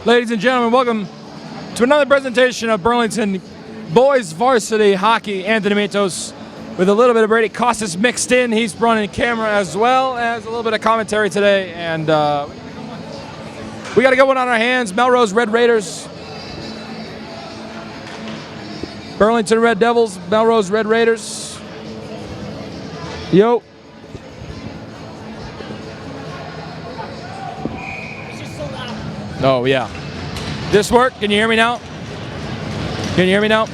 Ladies and gentlemen, welcome to another presentation of Burlington Boys Varsity Hockey. Anthony Matos with a little bit of Brady Kosses mixed in. He's running camera as well as a little bit of commentary today. And we got a good one on our hands. Melrose Red Raiders. Burlington Red Devils, Melrose Red Raiders. Yo. Oh, yeah. This work? Can you hear me now? Can you hear me now?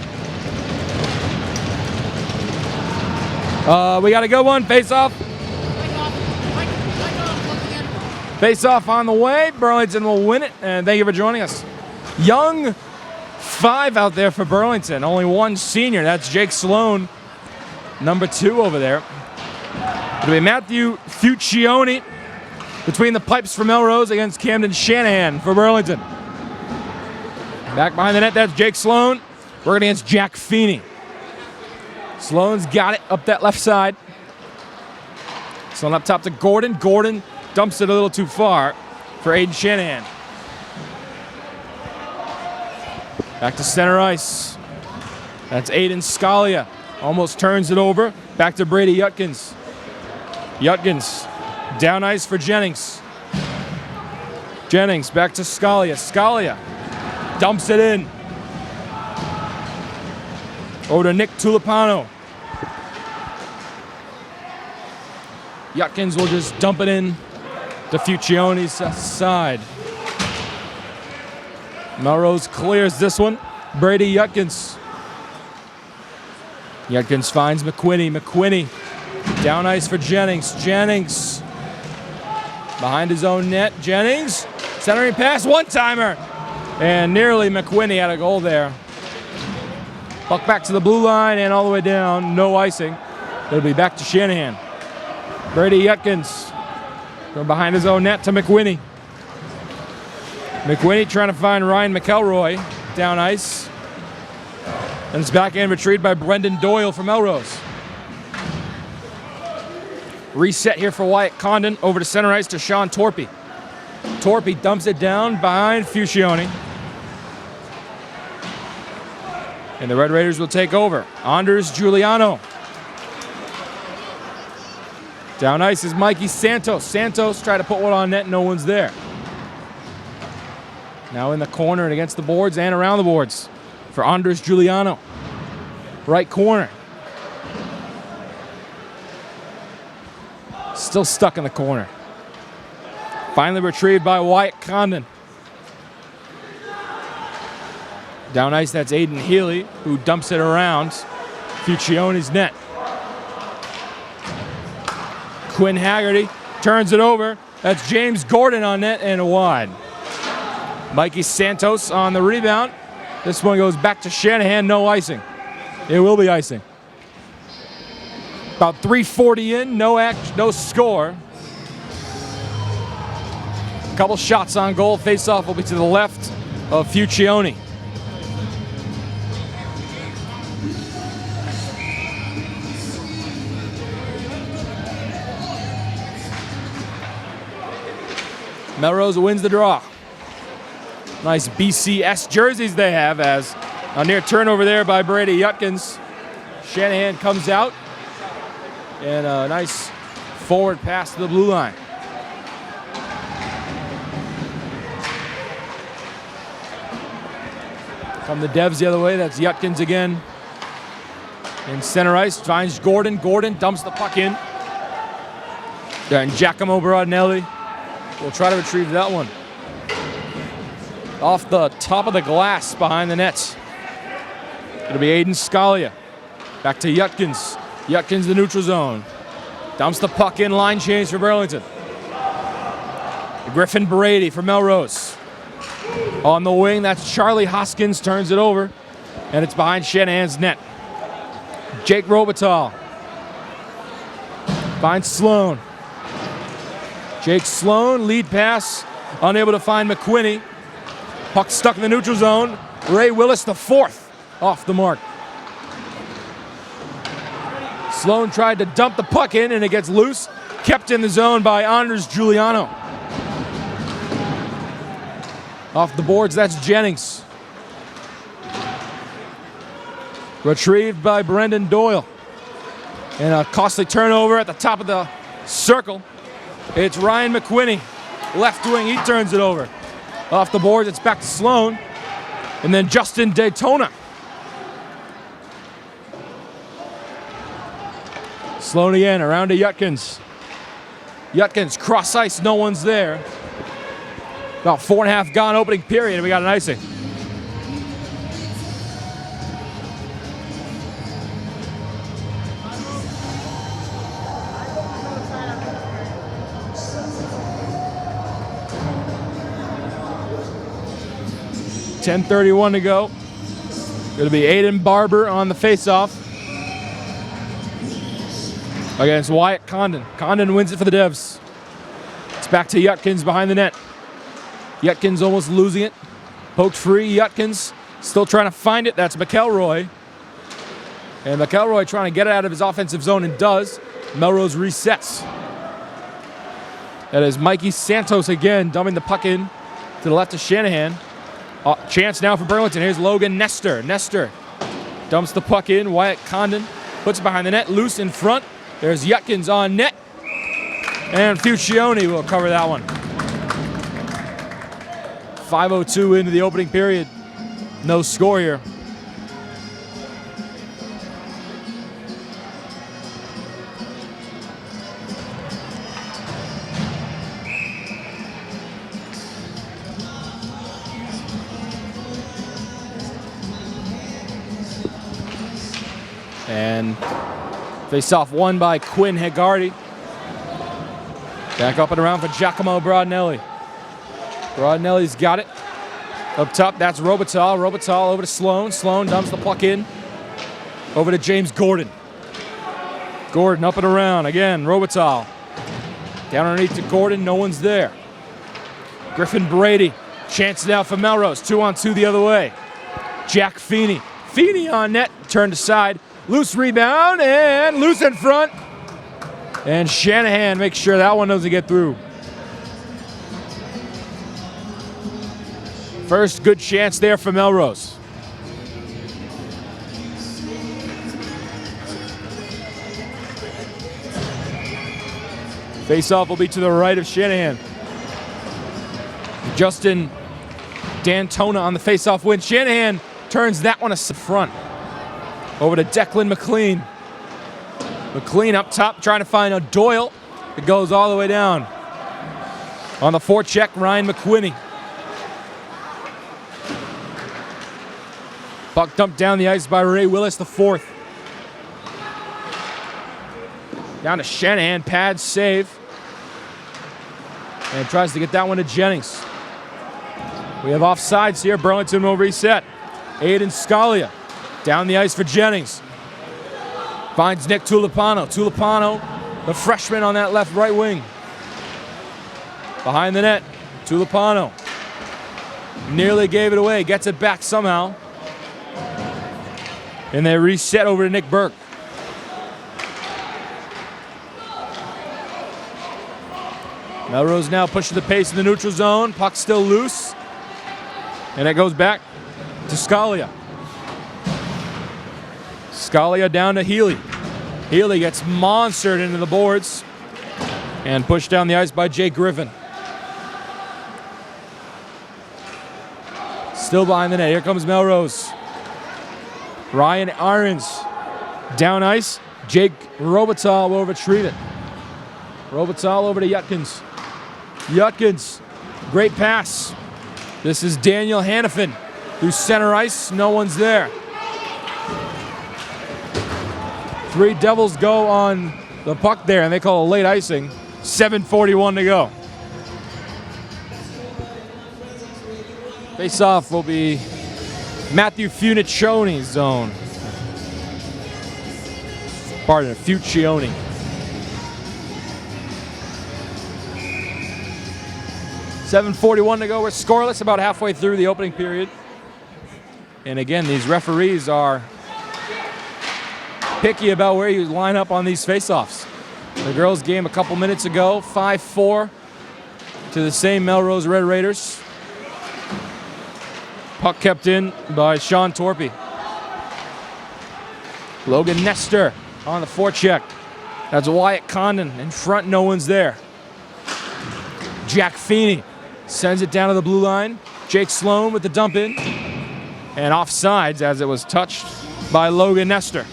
We got a good one. Face off. Face off on the way. Burlington will win it. And thank you for joining us. Young 5 out there for Burlington. Only one senior. That's Jake Sloan, number 2 over there. It'll be Matthew Fuccione between the pipes for Melrose against Camden Shanahan for Burlington. Back behind the net, that's Jake Sloan working against Jack Feeney. Sloan's got it up that left side. Sloan up top to Gordon. Gordon dumps it a little too far for Aiden Shanahan. Back to center ice. That's Aiden Scalia. Almost turns it over. Back to Brady Yutkins. Yutkins down ice for Jennings. Jennings back to Scalia. Scalia dumps it in. Over to Nick Tulipano. Yutkins will just dump it in to Fuccione's side. Melrose clears this one. Brady Yutkins. Yutkins finds McQuinney. McQuinney down ice for Jennings. Jennings behind his own net. Jennings centering pass, one-timer. And nearly McQuinney had a goal there. Puck back to the blue line and all the way down. No icing. It'll be back to Shanahan. Brady Yutkins from behind his own net to McQuinney. McQuinney trying to find Ryan McElroy down ice. And it's backhand retrieved by Brendan Doyle from Melrose. Reset here for Wyatt Condon. Over to center ice to Sean Torpy. Torpy dumps it down behind Fuccione. And the Red Raiders will take over. Anders Giuliano. Down ice is Mikey Santos. Santos tried to put one on net, no one's there. Now in the corner and against the boards and around the boards for Anders Giuliano. Right corner. Still stuck in the corner. Finally retrieved by Wyatt Condon. Down ice, that's Aiden Healy, who dumps it around Fuccione's net. Quinn Haggerty turns it over. That's James Gordon on net and wide. Mikey Santos on the rebound. This one goes back to Shanahan, no icing. It will be icing. About 3:40 in, no score. A couple shots on goal. Face-off will be to the left of Fuccione. Melrose wins the draw. Nice BCS jerseys they have, as a near turnover there by Brady Yutkins. Shanahan comes out. And a nice forward pass to the blue line. Come the Devs the other way. That's Yutkins again. In center ice, finds Gordon. Gordon dumps the puck in. And Giacomo Brodnelli will try to retrieve that one. Off the top of the glass behind the nets. It'll be Aiden Scalia. Back to Yutkins. Yutkins the neutral zone. Dumps the puck in, line change for Burlington. Griffin Brady for Melrose. On the wing, that's Charlie Hoskins, turns it over. And it's behind Shanahan's net. Jake Robital finds Sloan. Jake Sloan, lead pass, unable to find McQuinney. Puck stuck in the neutral zone. Ray Willis, the 4th, off the mark. Sloan tried to dump the puck in, and it gets loose. Kept in the zone by Anders Giuliano. Off the boards, that's Jennings. Retrieved by Brendan Doyle. And a costly turnover at the top of the circle. It's Ryan McQuinney, left wing, he turns it over. Off the boards, it's back to Sloan. And then Justin Daytona. Sloan again, around to Yutkins. Yutkins, cross ice, no one's there. About 4.5 gone opening period, and we got an icing. .10:31 to go. Going to be Aiden Barber on the faceoff against Wyatt Condon. Condon wins it for the Devs. It's back to Yutkins behind the net. Yutkins almost losing it. Poked free. Yutkins still trying to find it. That's McElroy. And McElroy trying to get it out of his offensive zone and does. Melrose resets. That is Mikey Santos again, dumping the puck in to the left of Shanahan. Chance now for Burlington. Here's Logan Nestor. Nestor dumps the puck in. Wyatt Condon puts it behind the net. Loose in front. There's Yutkins on net. And Fuccione will cover that one. 5:02 into the opening period. No score here. And face-off won by Quinn Hegarty. Back up and around for Giacomo Broadnelli. Broadnelli's got it. Up top, that's Robital. Robital over to Sloan. Sloan dumps the puck in. Over to James Gordon. Gordon up and around. Again, Robital. Down underneath to Gordon. No one's there. Griffin Brady. Chance now for Melrose. 2-on-2 the other way. Jack Feeney. Feeney on net. Turned aside. Loose rebound and loose in front. And Shanahan makes sure that one doesn't get through. First good chance there for Melrose. Face-off will be to the right of Shanahan. Justin Dantona on the face-off win. Shanahan turns that one to front. Over to Declan McLean. McLean up top trying to find a Doyle. It goes all the way down. On the forecheck, Ryan McQuinney. Puck dumped down the ice by Ray Willis, the fourth. Down to Shanahan, pad save. And tries to get that one to Jennings. We have offsides here. Burlington will reset. Aiden Scalia down the ice for Jennings. Finds Nick Tulipano. Tulipano, the freshman on that left right wing. Behind the net, Tulipano. Nearly gave it away. Gets it back somehow. And they reset over to Nick Burke. Melrose now pushing the pace in the neutral zone. Puck still loose. And it goes back to Scalia. Scalia down to Healy. Healy gets monstered into the boards and pushed down the ice by Jay Griffin. Still behind the net. Here comes Melrose. Ryan Irons down ice. Jake Robital will retrieve it. Robital over to Yutkins. Yutkins, great pass. This is Daniel Hannafin through center ice. No one's there. Three Devils go on the puck there, and they call a late icing. 7:41 to go. Face-off will be Matthew Funiccioni's zone. Pardon, Fuccione. .741 to go. We're scoreless about halfway through the opening period. And again, these referees are picky about where you line up on these face-offs. The girls' game a couple minutes ago, 5-4 to the same Melrose Red Raiders. Puck kept in by Sean Torpy. Logan Nestor on the forecheck. That's Wyatt Condon in front, no one's there. Jack Feeney sends it down to the blue line. Jake Sloan with the dump in. And offsides as it was touched by Logan Nestor.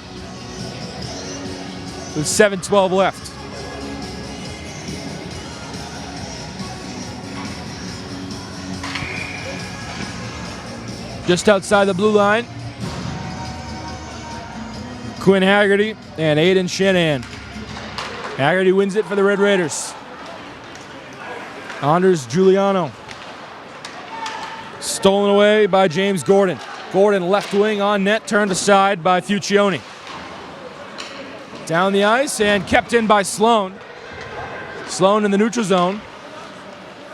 With 7:12 left. Just outside the blue line, Quinn Haggerty and Aiden Shanahan. Haggerty wins it for the Red Raiders. Anders Giuliano. Stolen away by James Gordon. Gordon left wing on net, turned aside by Fuccione. Down the ice and kept in by Sloan. Sloan in the neutral zone.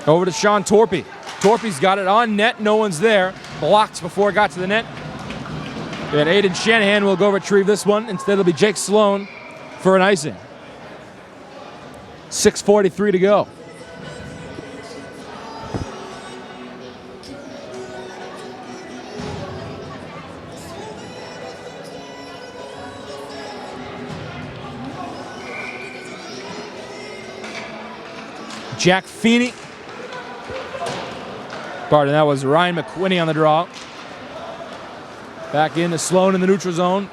Over to Sean Torpy. Torpy's got it on net, no one's there. Blocked before it got to the net. And Aiden Shanahan will go retrieve this one. Instead it'll be Jake Sloan for an icing. 6:43 to go. Jack Feeney. Pardon, that was Ryan McQuinney on the draw. Back into Sloan in the neutral zone.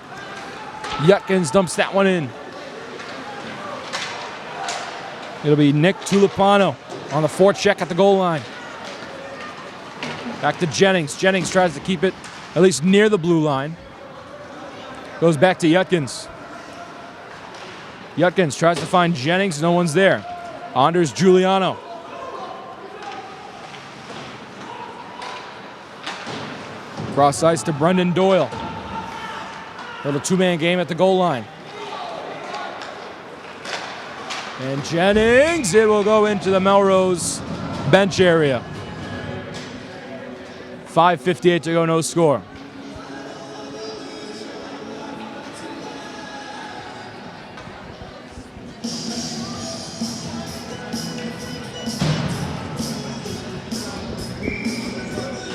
Yutkins dumps that one in. It'll be Nick Tulipano on the forecheck at the goal line. Back to Jennings. Jennings tries to keep it at least near the blue line. Goes back to Yutkins. Yutkins tries to find Jennings. No one's there. Anders Giuliano. Cross ice to Brendan Doyle. Little two-man game at the goal line. And Jennings, it will go into the Melrose bench area. 5:58 to go, no score.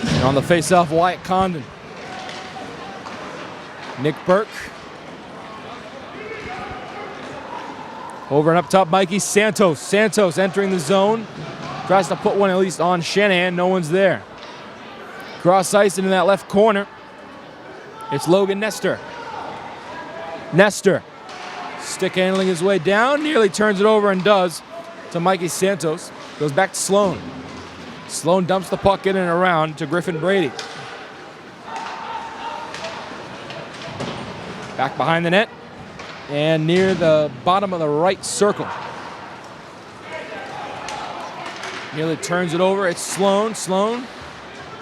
And on the face-off, Wyatt Condon. Nick Burke. Over and up top, Mikey Santos. Santos entering the zone. Tries to put one at least on Shanahan. No one's there. Cross ice into that left corner. It's Logan Nestor. Nestor. Stick handling his way down. Nearly turns it over and does to Mikey Santos. Goes back to Sloan. Sloan dumps the puck in and around to Griffin Brady. Back behind the net and near the bottom of the right circle. Nearly turns it over. It's Sloan. Sloan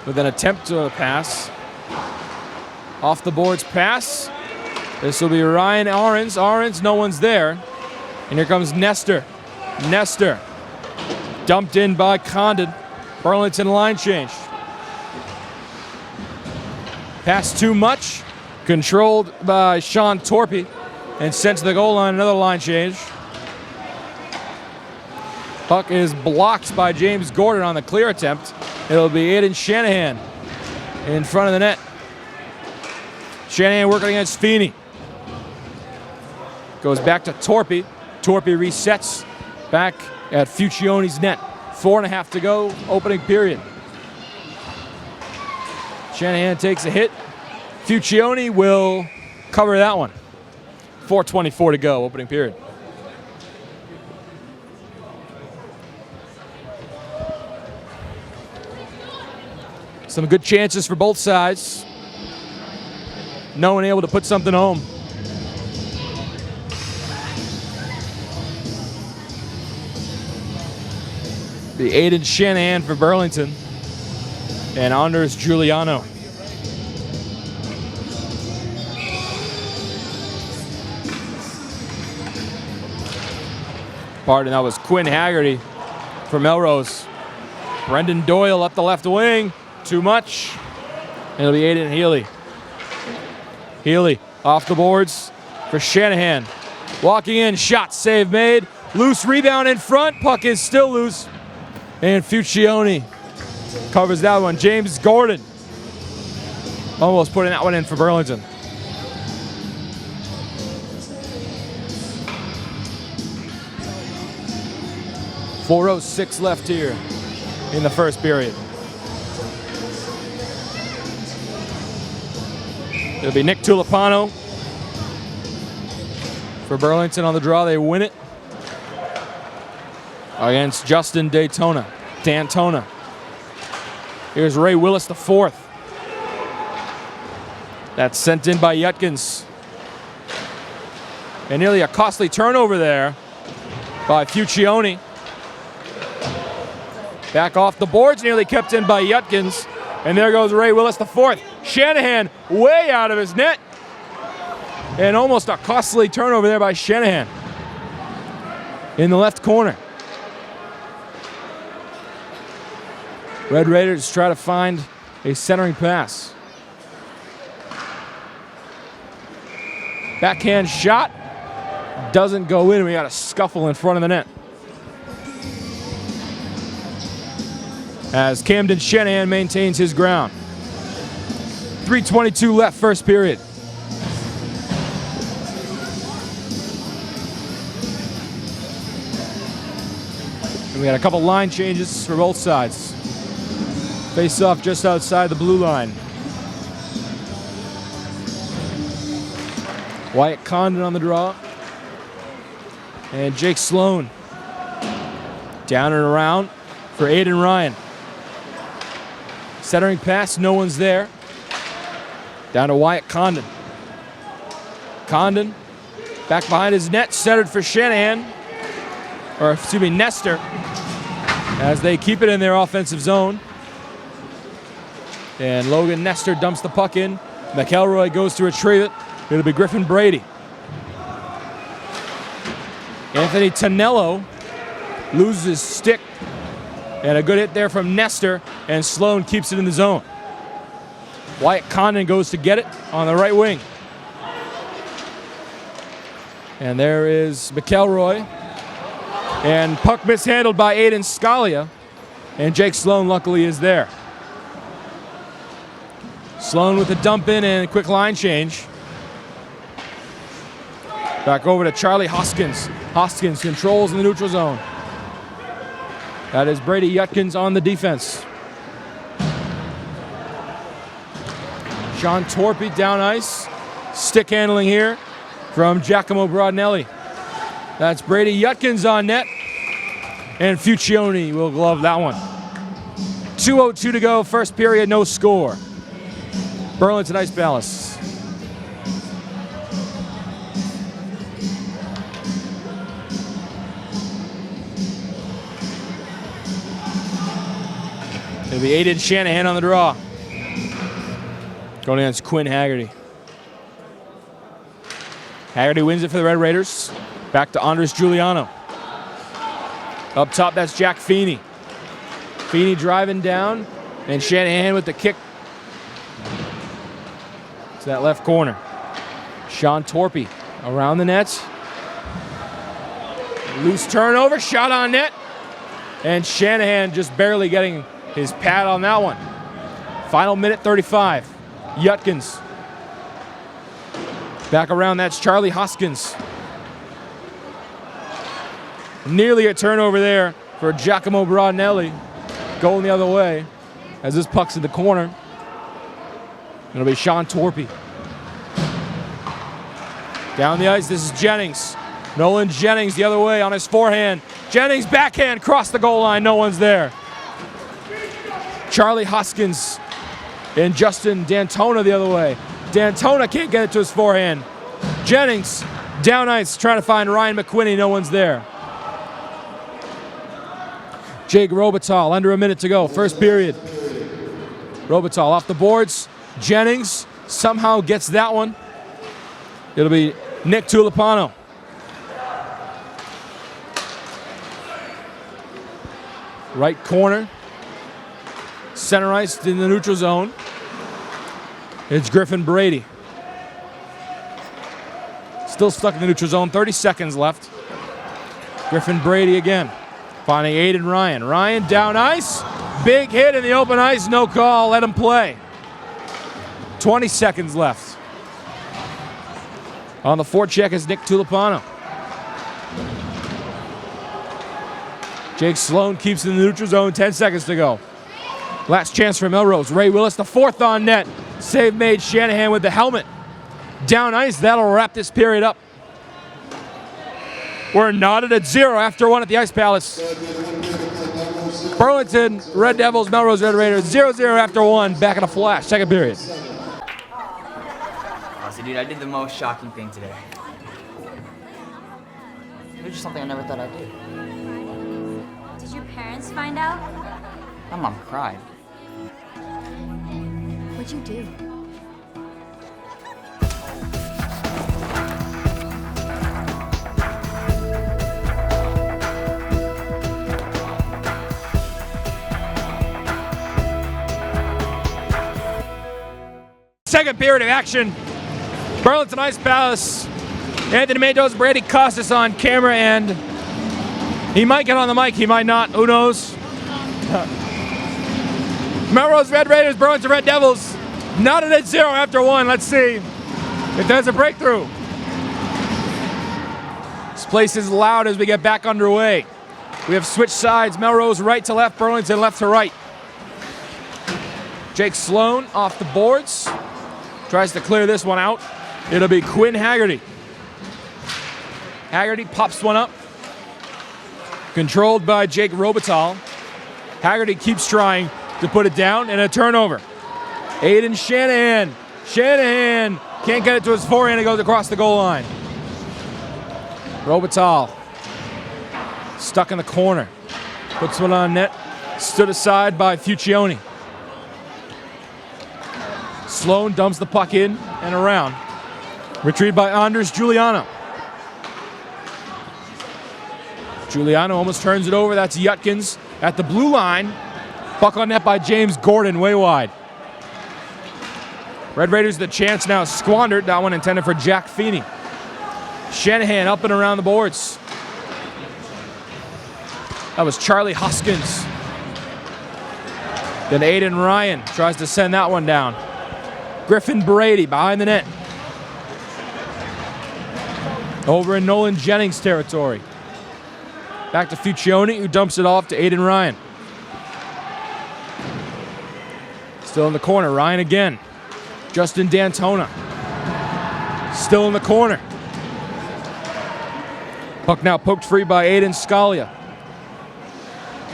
with an attempt to pass. Off the boards pass. This will be Ryan Ahrens. Ahrens, no one's there. And here comes Nestor. Nestor dumped in by Condon. Burlington line change. Pass too much. Controlled by Sean Torpy and sent to the goal line. Another line change. Puck is blocked by James Gordon on the clear attempt. It'll be Aiden Shanahan in front of the net. Shanahan working against Feeney. Goes back to Torpy. Torpy resets back at Fuccione's net. 4.5 to go, opening period. Shanahan takes a hit. Fuccione will cover that one. 4:24 to go, opening period. Some good chances for both sides. No one able to put something home. The Aiden Shanahan for Burlington and Anders Giuliano. Pardon, that was Quinn Haggerty for Melrose. Brendan Doyle up the left wing. Too much. And it'll be Aiden Healy. Healy off the boards for Shanahan. Walking in, shot, save made. Loose rebound in front. Puck is still loose. And Fuccione covers that one. James Gordon Almost putting that one in for Burlington. .406 left here in the first period. It'll be Nick Tulipano for Burlington on the draw. They win it against Justin D'Antona. Here's Ray Willis, the fourth. That's sent in by Yutkins. And nearly a costly turnover there by Fuccione. Back off the boards, nearly kept in by Yutkins. And there goes Ray Willis, the fourth. Shanahan way out of his net. And almost a costly turnover there by Shanahan in the left corner. Red Raiders try to find a centering pass. Backhand shot doesn't go in. We got a scuffle in front of the net. As Camden Shanahan maintains his ground. 3:22 left, first period. And we got a couple line changes for both sides. Face off just outside the blue line. Wyatt Condon on the draw. And Jake Sloan down and around for Aiden Ryan. Centering pass, no one's there. Down to Wyatt Condon. Condon back behind his net, centered for Shanahan. Or excuse me, Nestor. As they keep it in their offensive zone. And Logan Nestor dumps the puck in. McElroy goes to retrieve it. It'll be Griffin Brady. Anthony Tonello loses his stick. And a good hit there from Nestor. And Sloan keeps it in the zone. Wyatt Condon goes to get it on the right wing. And there is McElroy. And puck mishandled by Aiden Scalia. And Jake Sloan luckily is there. Sloan with a dump in and a quick line change. Back over to Charlie Hoskins. Hoskins controls in the neutral zone. That is Brady Yutkins on the defense. Sean Torpy down ice. Stick handling here from Giacomo Broadnelli. That's Brady Yutkins on net. And Fuccione will glove that one. 2:02 to go, first period, no score. Burlington Ice Palace. It'll be Aiden Shanahan on the draw. Going against Quinn Haggerty. Haggerty wins it for the Red Raiders. Back to Andres Giuliano. Up top, that's Jack Feeney. Feeney driving down, and Shanahan with the kick to that left corner. Sean Torpy around the net. Loose turnover, shot on net. And Shanahan just barely getting his pad on that one. Final minute 35. Yutkins. Back around, that's Charlie Hoskins. Nearly a turnover there for Giacomo Broadnelli. Going the other way as this puck's in the corner. It'll be Sean Torpy. Down the ice, this is Jennings. Nolan Jennings the other way on his forehand. Jennings backhand, cross the goal line, no one's there. Charlie Hoskins and Justin D'Antona the other way. D'Antona can't get it to his forehand. Jennings down ice trying to find Ryan McQuinney, no one's there. Jake Robital, under a minute to go, first period. Robital off the boards. Jennings somehow gets that one. It'll be Nick Tulipano. Right corner. Center ice in the neutral zone. It's Griffin Brady. Still stuck in the neutral zone, 30 seconds left. Griffin Brady again. Finding Aiden Ryan. Ryan down ice. Big hit in the open ice, no call, let him play. 20 seconds left. On the forecheck is Nick Tulipano. Jake Sloan keeps it in the neutral zone, 10 seconds to go. Last chance for Melrose. Ray Willis, the fourth on net. Save made, Shanahan with the helmet. Down ice, that'll wrap this period up. We're knotted at 0 after 1 at the Ice Palace. Burlington Red Devils, Melrose Red Raiders, 0-0 after 1. Back in a flash, second period. Honestly, dude, I did the most shocking thing today. It was just something I never thought I'd do. Did your parents find out? My mom cried. What'd you do? Second period of action. Burlington Ice Palace. Anthony Matos, Brady, Kosses on camera, and he might get on the mic, he might not, who knows. Melrose Red Raiders, Burlington Red Devils, knotted at 0 after 1. Let's see if there's a breakthrough. This place is loud as we get back underway. We have switched sides, Melrose right to left, Burlington left to right. Jake Sloan off the boards. Tries to clear this one out. It'll be Quinn Haggerty. Haggerty pops one up. Controlled by Jake Robital. Haggerty keeps trying to put it down, and a turnover. Aiden Shanahan. Shanahan can't get it to his forehand. It goes across the goal line. Robital stuck in the corner. Puts one on net. Stood aside by Fuccione. Sloan dumps the puck in and around. Retrieved by Anders Giuliano. Giuliano almost turns it over. That's Yutkins at the blue line. Puck on net by James Gordon, way wide. Red Raiders the chance now squandered. That one intended for Jack Feeney. Shanahan up and around the boards. That was Charlie Hoskins. Then Aiden Ryan tries to send that one down. Griffin Brady behind the net. Over in Nolan Jennings territory. Back to Fuccione, who dumps it off to Aiden Ryan. Still in the corner, Ryan again. Justin D'Antona. Still in the corner. Puck now poked free by Aiden Scalia.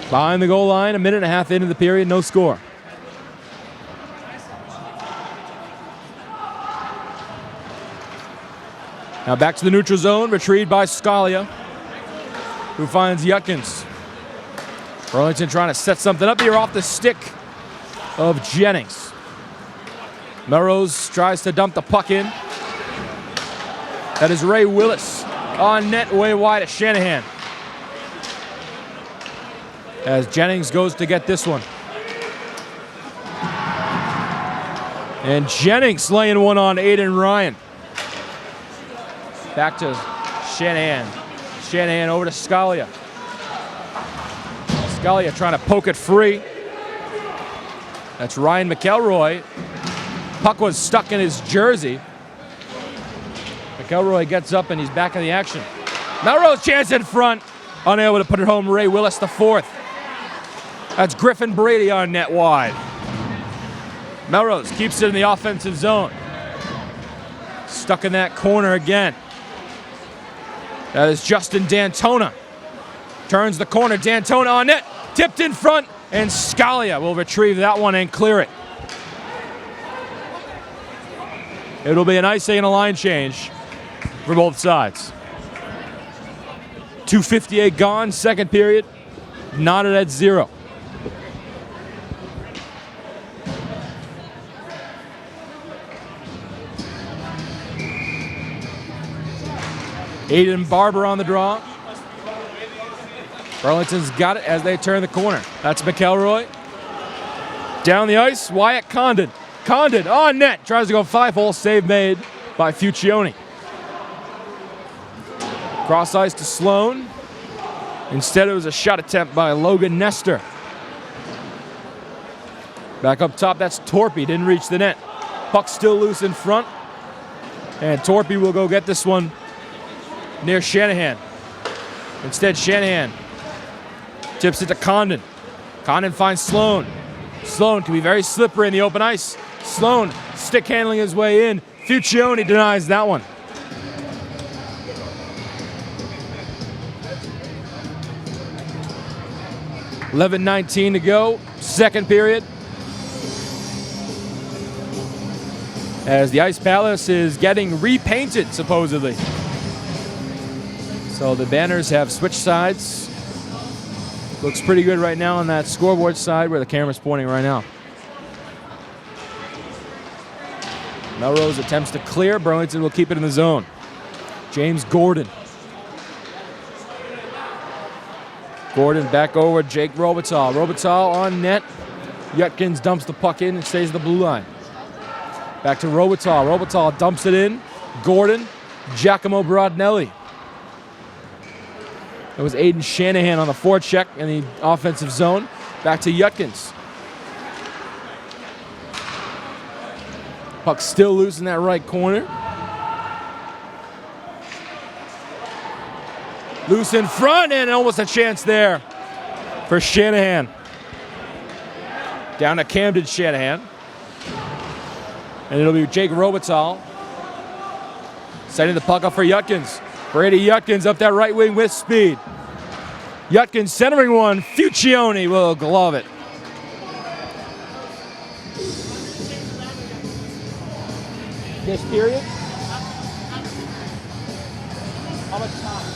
Behind the goal line, a minute and a half into the period, no score. Now back to the neutral zone, retrieved by Scalia, who finds Yutkins. Burlington trying to set something up here off the stick of Jennings. Melrose tries to dump the puck in. That is Ray Willis on net, way wide at Shanahan. As Jennings goes to get this one. And Jennings laying one on Aiden Ryan. Back to Shanahan. Shanahan over to Scalia. Scalia trying to poke it free. That's Ryan McElroy. Puck was stuck in his jersey. McElroy gets up and he's back in the action. Melrose chance in front. Unable to put it home, Ray Willis the fourth. That's Griffin Brady on net wide. Melrose keeps it in the offensive zone. Stuck in that corner again. That is Justin D'Antona. Turns the corner, D'Antona on net. Tipped in front, and Scalia will retrieve that one and clear it. It'll be an icing and a line change for both sides. 2:58 gone, second period. Knotted at 0. Aiden Barber on the draw. Burlington's got it as they turn the corner. That's McElroy. Down the ice, Wyatt Condon. Condon on net. Tries to go 5-hole. Save made by Fuccione. Cross ice to Sloan. Instead, it was a shot attempt by Logan Nestor. Back up top, that's Torpy. Didn't reach the net. Puck still loose in front. And Torpy will go get this one near Shanahan. Instead, Shanahan tips it to Condon. Condon finds Sloan. Sloan can be very slippery in the open ice. Sloan stick handling his way in. Fuccione denies that one. $11:19 to go, second period. As the Ice Palace is getting repainted, supposedly. So the banners have switched sides. Looks pretty good right now on that scoreboard side where the camera's pointing right now. Melrose attempts to clear. Burlington will keep it in the zone. James Gordon. Gordon back over Jake Robital. Robital on net. Yutkins dumps the puck in and stays at the blue line. Back to Robital. Robital dumps it in. Gordon. Giacomo Brodnelli. It was Aiden Shanahan on the forecheck in the offensive zone. Back to Yutkins. Puck still loose in that right corner. Loose in front and almost a chance there for Shanahan. Down to Camden Shanahan. And it'll be Jake Robital setting the puck up for Yutkins. Brady Yutkins up that right wing with speed. Yutkins centering one. Fuccione will glove it. This period? How much time?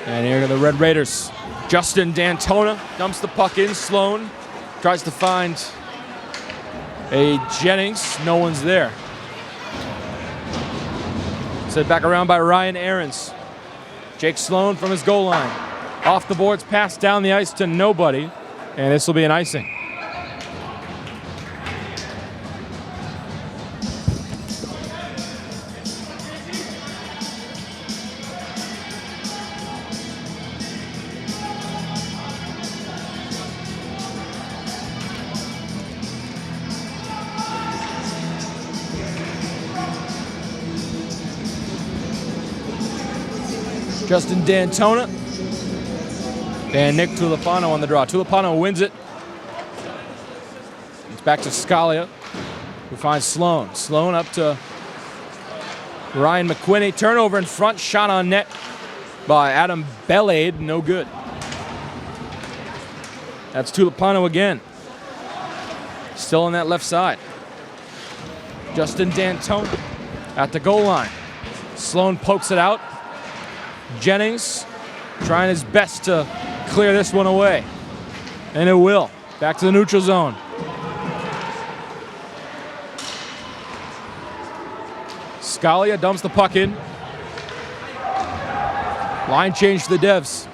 And here are the Red Raiders. Justin D'Antona dumps the puck in. Sloan tries to find a Jennings. No one's there. Set back around by Ryan Aarons. Jake Sloan from his goal line. Off the boards, pass down the ice to nobody. And this will be an icing. Justin D'Antona and Nick Tulipano on the draw. Tulipano wins it. It's back to Scalia, who finds Sloan. Sloan up to Ryan McQuinney. Turnover in front, shot on net by Adam Bellade. No good. That's Tulipano again. Still on that left side. Justin D'Antona at the goal line. Sloan pokes it out. Jennings trying his best to clear this one away. And it will. Back to the neutral zone. Scalia dumps the puck in. Line change to the Devs.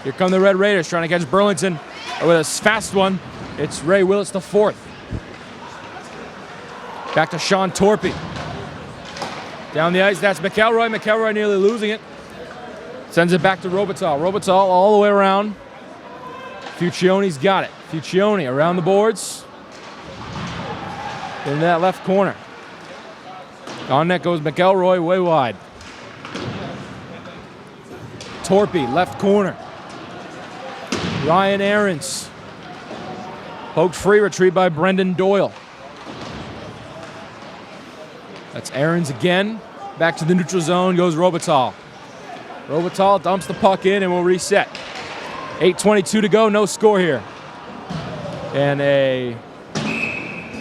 Here come the Red Raiders trying to catch Burlington with a fast one. It's Ray Willis the fourth. Back to Sean Torpy. Down the ice, that's McElroy. McElroy nearly losing it. Sends it back to Robital. Robital all the way around. Fuccione's got it. Fuccione around the boards. In that left corner. On net goes McElroy, way wide. Torpy, left corner. Ryan Aarons. Poked free, retrieved by Brendan Doyle. That's Aarons again. Back to the neutral zone goes Robital. Robital dumps the puck in and will reset. 8:22 to go, no score here. And a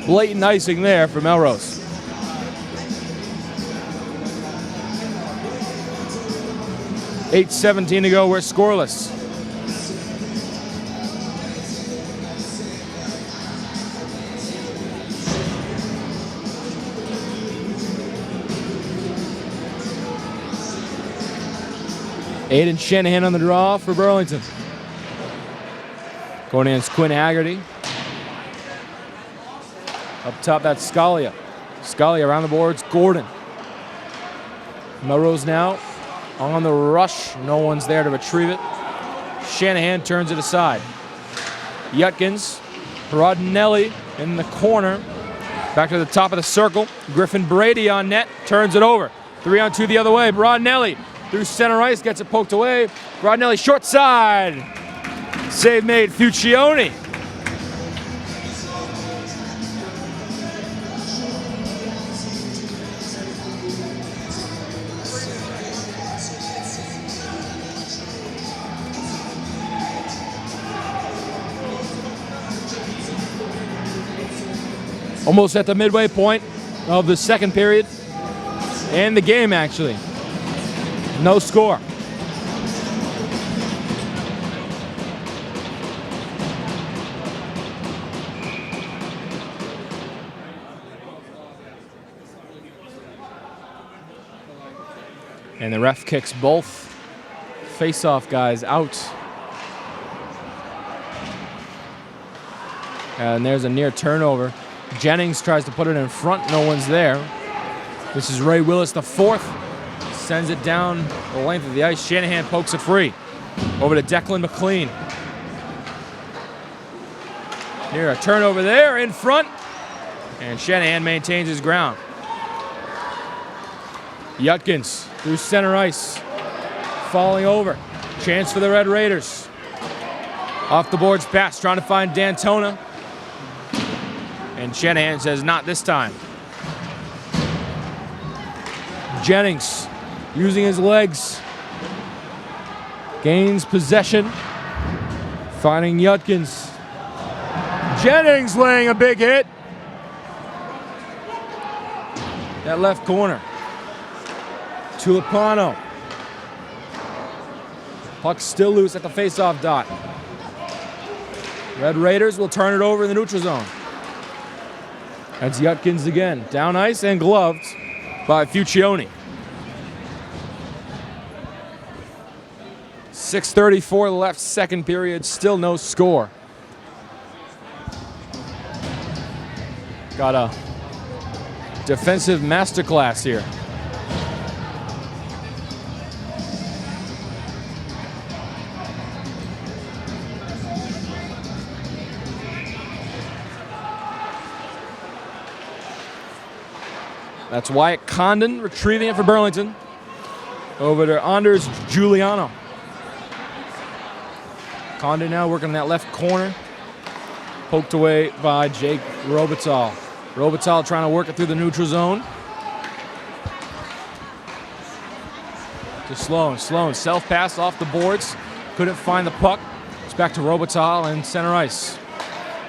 blatant icing there for Melrose. $8:17 to go, we're scoreless. Aiden Shanahan on the draw for Burlington. Going in is Quinn Haggerty. Up top, that's Scalia. Scalia around the boards, Gordon. Melrose now on the rush. No one's there to retrieve it. Shanahan turns it aside. Yutkins, Rodnelli in the corner. Back to the top of the circle. Griffin Brady on net, turns it over. 3-on-2 the other way. Rodnelli through center ice, gets it poked away. Rodnelli short side. Save made, Fuccione. Almost at the midway point of the second period and the game, actually. No score. And the ref kicks both face-off guys out. And there's a near turnover. Jennings tries to put it in front. No one's there. This is Ray Willis, the fourth. Sends it down the length of the ice. Shanahan pokes it free. Over to Declan McLean. Near a turnover there in front. And Shanahan maintains his ground. Yutkins through center ice. Falling over. Chance for the Red Raiders. Off the boards pass, trying to find D'Antona. And Shanahan says, not this time. Jennings using his legs. Gains possession. Finding Yutkins. Jennings laying a big hit. That left corner. Tulipano. Puck still loose at the faceoff dot. Red Raiders will turn it over in the neutral zone. That's Yutkins again. Down ice and gloved by Fuccione. 6:34 left, second period, still no score. Got a defensive masterclass here. That's Wyatt Condon retrieving it for Burlington. Over to Anders Giuliano. Condon now working on that left corner. Poked away by Jake Robitaille. Robitaille trying to work it through the neutral zone. To Sloan. Sloan self-pass off the boards. Couldn't find the puck. It's back to Robitaille and center ice.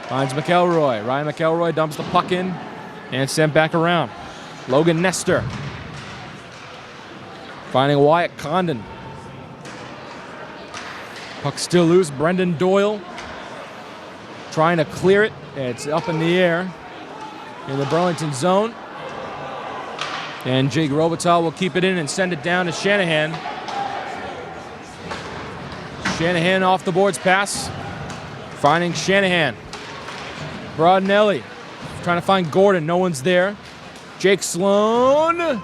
Finds McElroy. Ryan McElroy dumps the puck in and sent back around. Logan Nestor. Finding Wyatt Condon. Puck still loose. Brendan Doyle trying to clear it. It's up in the air in the Burlington zone. And Jake Robitaille will keep it in and send it down to Shanahan. Shanahan off the boards pass. Finding Shanahan. Broadnelli trying to find Gordon. No one's there. Jake Sloan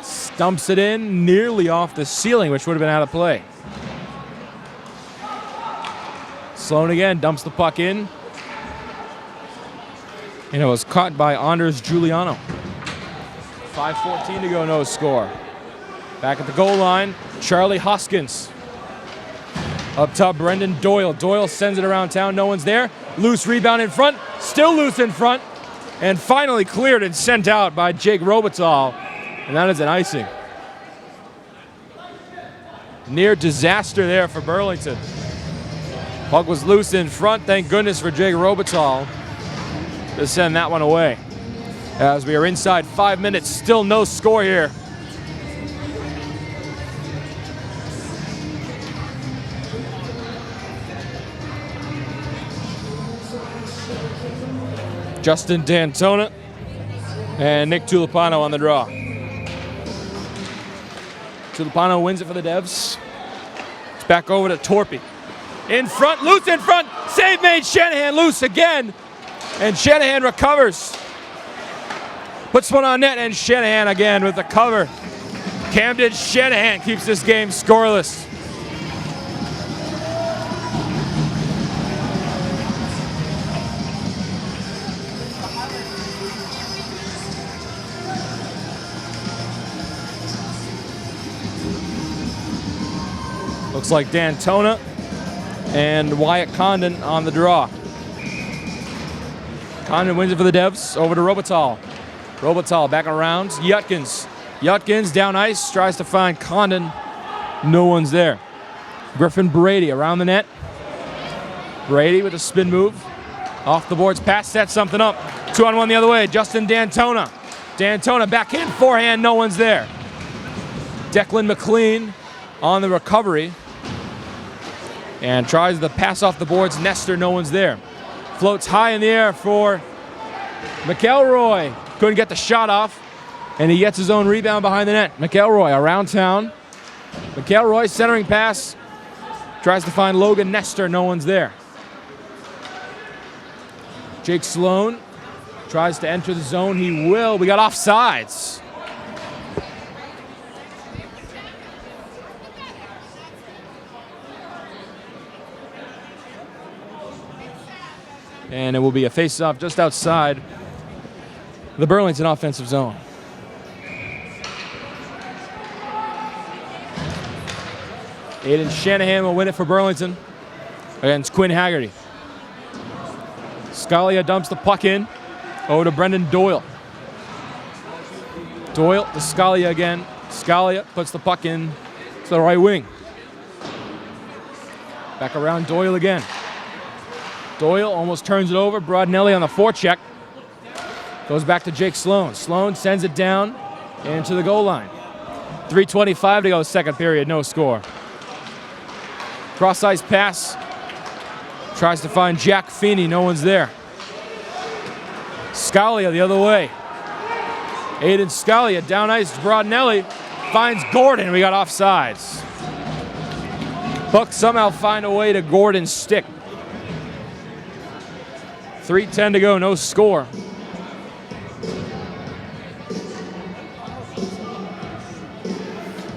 stumps it in nearly off the ceiling, which would have been out of play. Sloan again dumps the puck in. And it was caught by Anders Giuliano. 5:14 to go, no score. Back at the goal line, Charlie Hoskins. Up top, Brendan Doyle. Doyle sends it around town, no one's there. Loose rebound in front, still loose in front. And finally cleared and sent out by Jake Robitaille. And that is an icing. Near disaster there for Burlington. Puck was loose in front. Thank goodness for Jake Robitaille to send that one away. As we are inside 5 minutes, still no score here. Justin D'Antona and Nick Tulipano on the draw. Tulipano wins it for the Devs. It's back over to Torpy. In front, loose in front. Save made. Shanahan loose again. And Shanahan recovers. Puts one on net, and Shanahan again with the cover. Camden Shanahan keeps this game scoreless. Looks like D'Antona and Wyatt Condon on the draw. Condon wins it for the Devs. Over to Robital. Robital back around. Yutkins. Yutkins down ice. Tries to find Condon. No one's there. Griffin Brady around the net. Brady with a spin move. Off the boards. Pass sets something up. 2-on-1 the other way. Justin D'Antona. D'Antona backhand, forehand. No one's there. Declan McLean on the recovery. And tries the pass off the boards. Nestor, no one's there. Floats high in the air for McElroy. Couldn't get the shot off. And he gets his own rebound behind the net. McElroy around town. McElroy centering pass. Tries to find Logan Nestor. No one's there. Jake Sloan tries to enter the zone. He will. We got offsides. And it will be a face-off just outside the Burlington offensive zone. Aiden Shanahan will win it for Burlington against Quinn Haggerty. Scalia dumps the puck in. Over to Brendan Doyle. Doyle to Scalia again. Scalia puts the puck in to the right wing. Back around Doyle again. Doyle almost turns it over. Broadnelli on the forecheck. Goes back to Jake Sloan. Sloan sends it down into the goal line. 3:25 to go, second period, no score. Cross-ice pass. Tries to find Jack Feeney, no one's there. Scalia the other way. Aiden Scalia down ice to Broadnelli. Finds Gordon, we got offsides. Bucks somehow find a way to Gordon's stick. 3:10 to go, no score.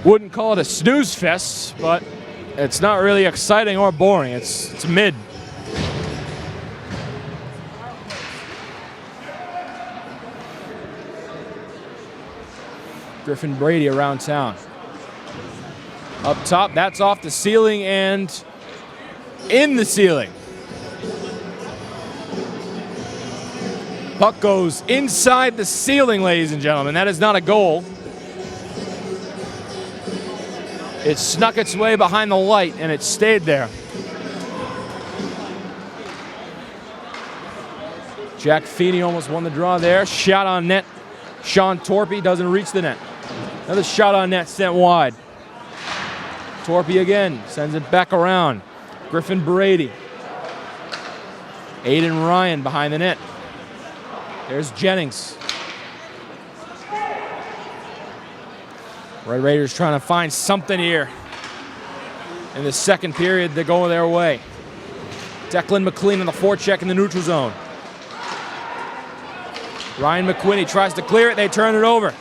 Wouldn't call it a snooze fest, but it's not really exciting or boring. It's mid. Griffin Brady around town. Up top, that's off the ceiling and in the ceiling. Puck goes inside the ceiling, ladies and gentlemen. That is not a goal. It snuck its way behind the light, and it stayed there. Jack Feeney almost won the draw there. Shot on net. Sean Torpy doesn't reach the net. Another shot on net sent wide. Torpy again sends it back around. Griffin Brady. Aiden Ryan behind the net. There's Jennings. Red Raiders trying to find something here. In the second period, they're going their way. Declan McLean on the forecheck in the neutral zone. Ryan McQuinney tries to clear it. They turn it over.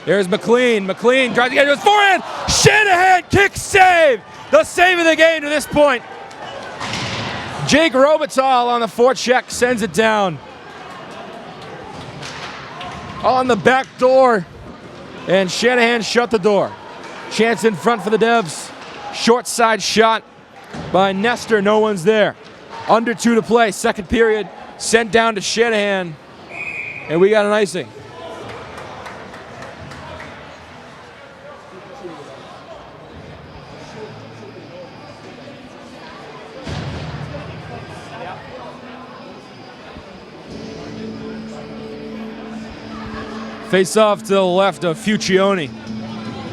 There's McLean. McLean tries to get to his forehand. Shanahan kick save. The save of the game to this point. Jake Robital on the forecheck sends it down. On the back door. And Shanahan shut the door. Chance in front for the Devs. Short side shot by Nestor. No one's there. Under 2 to play. Second period. Sent down to Shanahan. And we got an icing. Face off to the left of Fuccione.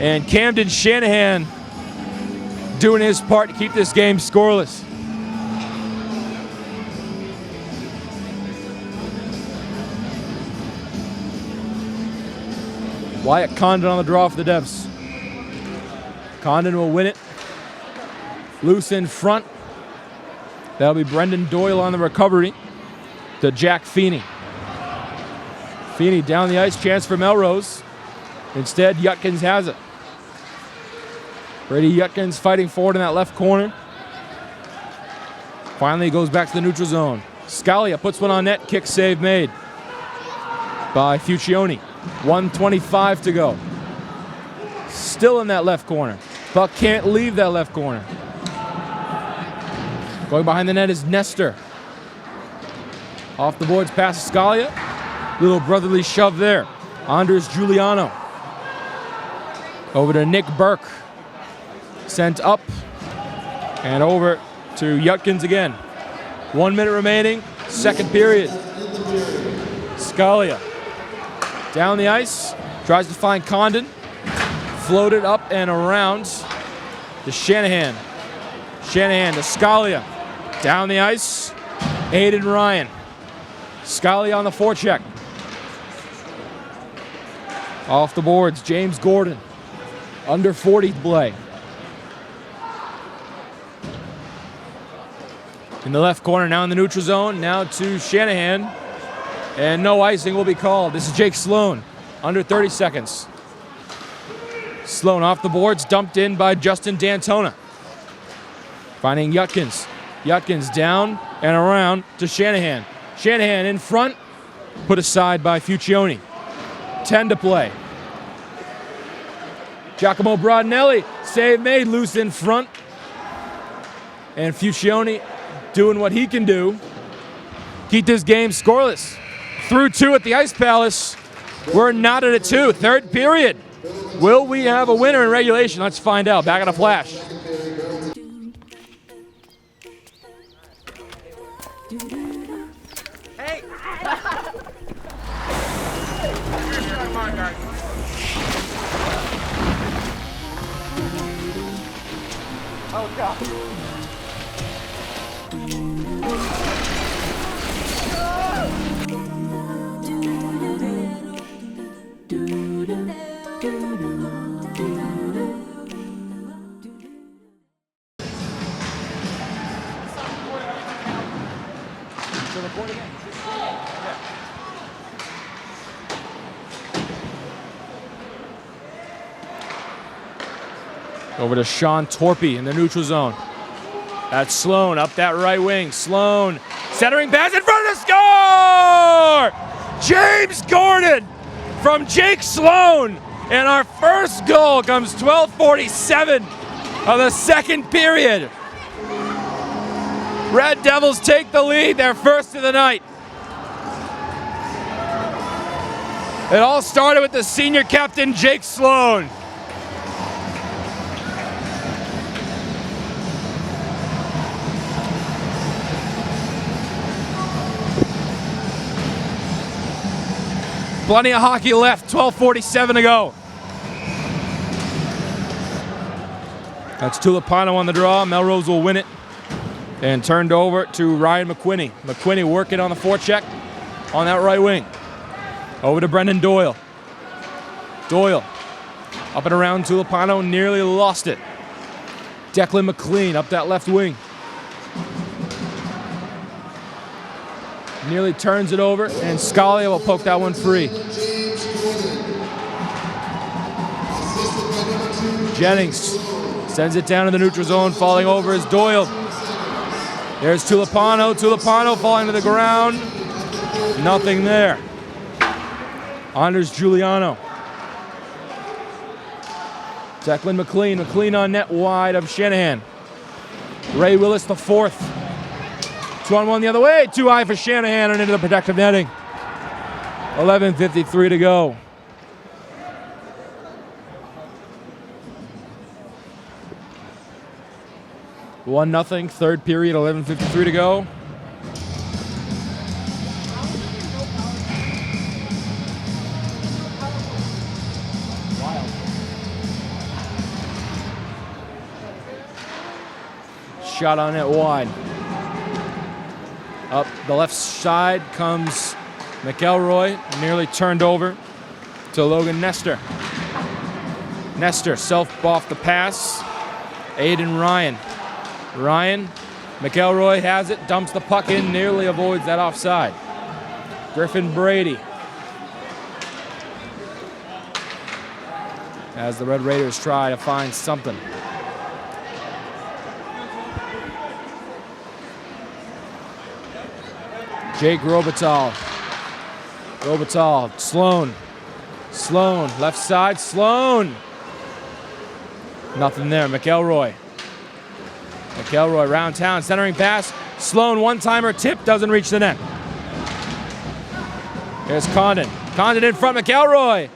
And Camden Shanahan doing his part to keep this game scoreless. Wyatt Condon on the draw for the Devs. Condon will win it. Loose in front. That'll be Brendan Doyle on the recovery to Jack Feeney. Feeney down the ice, chance for Melrose. Instead, Yutkins has it. Brady Yutkins fighting forward in that left corner. Finally goes back to the neutral zone. Scalia puts one on net, kick save made by Fuccione. 1:25 to go. Still in that left corner. Buck can't leave that left corner. Going behind the net is Nestor. Off the boards, past Scalia. Little brotherly shove there. Anders Giuliano. Over to Nick Burke. Sent up and over to Yutkins again. 1 minute remaining, second period. Scalia down the ice, tries to find Condon. Floated up and around to Shanahan. Shanahan to Scalia. Down the ice, Aiden Ryan. Scalia on the forecheck. Off the boards, James Gordon. Under 40 play. In the left corner, now in the neutral zone, now to Shanahan. And no icing will be called. This is Jake Sloan, under 30 seconds. Sloan off the boards, dumped in by Justin D'Antona. Finding Yutkins. Yutkins down and around to Shanahan. Shanahan in front, put aside by Fuccione. 10 to play. Giacomo Broadnelli, save made, loose in front. And Fuccione doing what he can do. Keep this game scoreless. Through 2 at the Ice Palace. We're knotted at 2. Third period. Will we have a winner in regulation? Let's find out. Back at a flash. Hey! Oh, God. Over to Sean Torpy in the neutral zone. That's Sloan up that right wing. Sloan centering pass in front of the score! James Gordon from Jake Sloan. And our first goal comes 12:47 of the second period. Red Devils take the lead, their first of the night. It all started with the senior captain, Jake Sloan. Plenty of hockey left, 12:47 to go. That's Tulipano on the draw. Melrose will win it. And turned over to Ryan McQuinney. McQuinney working on the forecheck on that right wing. Over to Brendan Doyle. Doyle up and around Tulipano, nearly lost it. Declan McLean up that left wing. Nearly turns it over, and Scalia will poke that one free. Jennings sends it down to the neutral zone, falling over is Doyle. There's Tulipano. Tulipano falling to the ground. Nothing there. Anders Giuliano. Declan McLean. McLean on net wide of Shanahan. Ray Willis the fourth. 2-on-1 the other way. Too high for Shanahan and into the protective netting. 11:53 to go. One nothing. Third period. 11:53 to go. Shot on net wide. Up the left side comes McElroy, nearly turned over to Logan Nestor. Nestor self off the pass. Aiden Ryan. Ryan McElroy has it, dumps the puck in, nearly avoids that offside. Griffin Brady. As the Red Raiders try to find something. Jake Robitaille. Robitaille, Sloan. Sloan, left side, Sloan. Nothing there, McElroy. McElroy round town, centering pass. Sloan, one-timer, tip, doesn't reach the net. Here's Condon. Condon in front, McElroy.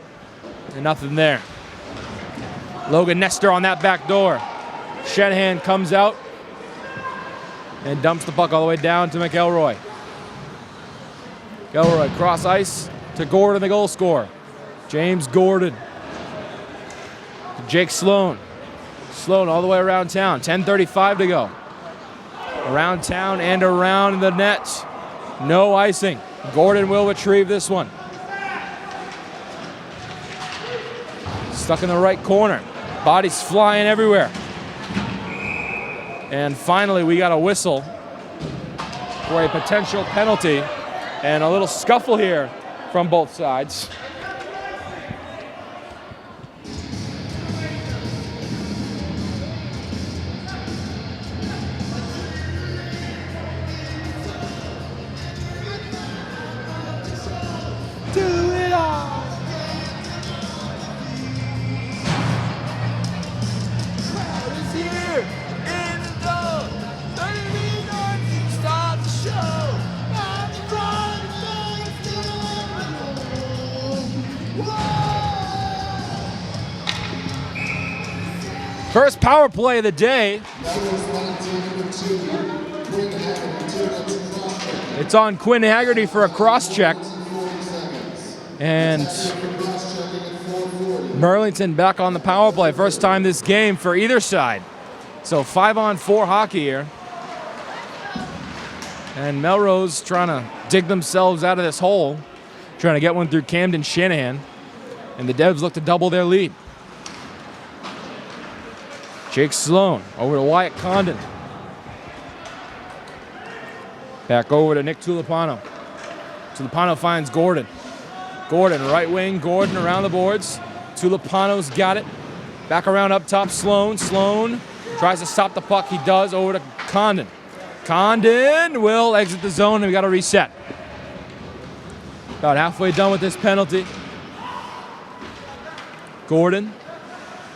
And nothing there. Logan Nestor on that back door. Shanahan comes out and dumps the puck all the way down to McElroy. McElroy cross ice to Gordon, the goal scorer. James Gordon. Jake Sloan. Sloan all the way around town. 10:35 to go. Around town and around the net. No icing. Gordon will retrieve this one. Stuck in the right corner. Bodies flying everywhere. And finally, we got a whistle for a potential penalty. And a little scuffle here from both sides. Do it all. Crowd is here in the door. 30 minutes, start the show. First power play of the day. It's on Quinn Haggerty for a cross check. And Burlington back on the power play. First time this game for either side. So 5-on-4 hockey here. And Melrose trying to dig themselves out of this hole. Trying to get one through Camden Shanahan. And the Devs look to double their lead. Jake Sloan over to Wyatt Condon. Back over to Nick Tulipano. Tulipano finds Gordon. Gordon, right wing, Gordon around the boards. Tulipano's got it. Back around up top, Sloan. Sloan tries to stop the puck. He does, over to Condon. Condon will exit the zone, and we got to reset. About halfway done with this penalty. Gordon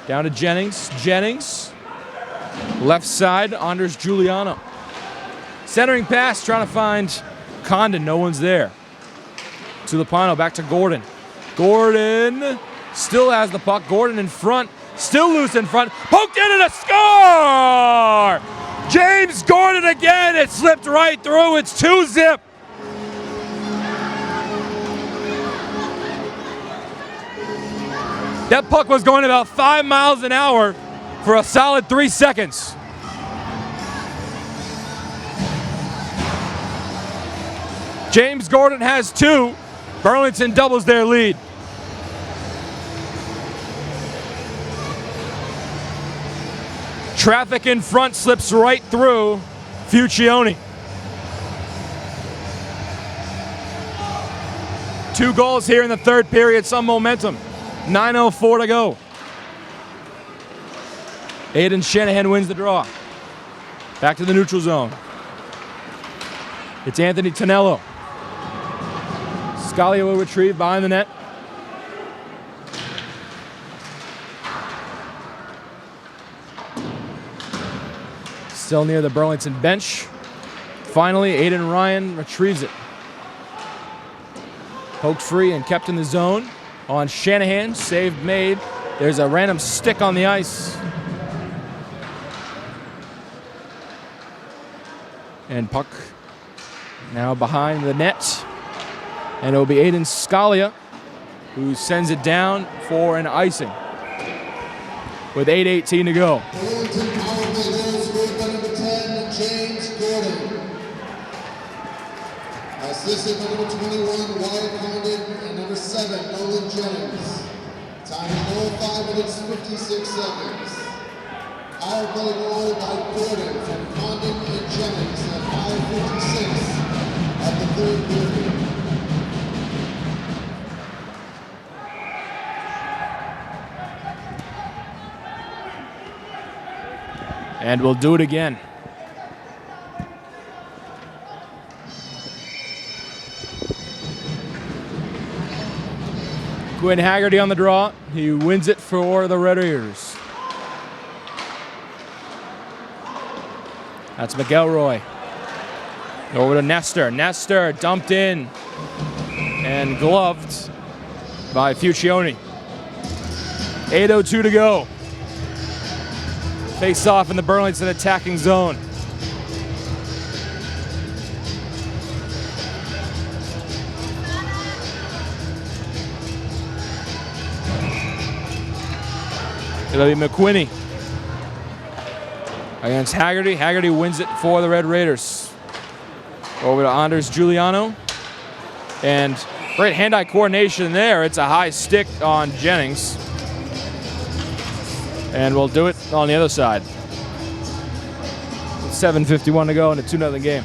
down to Jennings. Jennings, left side, Anders Giuliano. Centering pass, trying to find Condon. No one's there. Tulipano back to Gordon. Gordon still has the puck. Gordon in front, still loose in front. Poked in and a score! James Gordon again. It slipped right through. It's 2-zip. That puck was going about 5 miles an hour for a solid 3 seconds. James Gordon has 2. Burlington doubles their lead. Traffic in front slips right through Fuccione. 2 goals here in the third period, some momentum. 9:04 to go. Aiden Shanahan wins the draw. Back to the neutral zone. It's Anthony Tonello. Scalia will retrieve behind the net. Still near the Burlington bench. Finally, Aiden Ryan retrieves it. Poked free and kept in the zone. On Shanahan, save made. There's a random stick on the ice. And puck now behind the net. And it'll be Aiden Scalia who sends it down for an icing with 8:18 to go. Burlington power play goals scored by number 10, James Gordon. Assisted by number 21, Wyatt Condon, and number 7, Nolan Jennings. Time is 5 minutes 56 seconds. power play goal by Gordon from Condon and Jennings at 5:56 at the third period. And we'll do it again. Quinn Haggerty on the draw. He wins it for the Red Raiders. That's McElroy. Over to Nestor. Nestor dumped in and gloved by Fuccione. 8:02 to go. Face off in the Burlington attacking zone. It'll be McQuinney against Haggerty. Haggerty wins it for the Red Raiders. Over to Anders Giuliano. And great hand-eye coordination there. It's a high stick on Jennings. And we'll do it on the other side. 7:51 to go in a 2-0 game.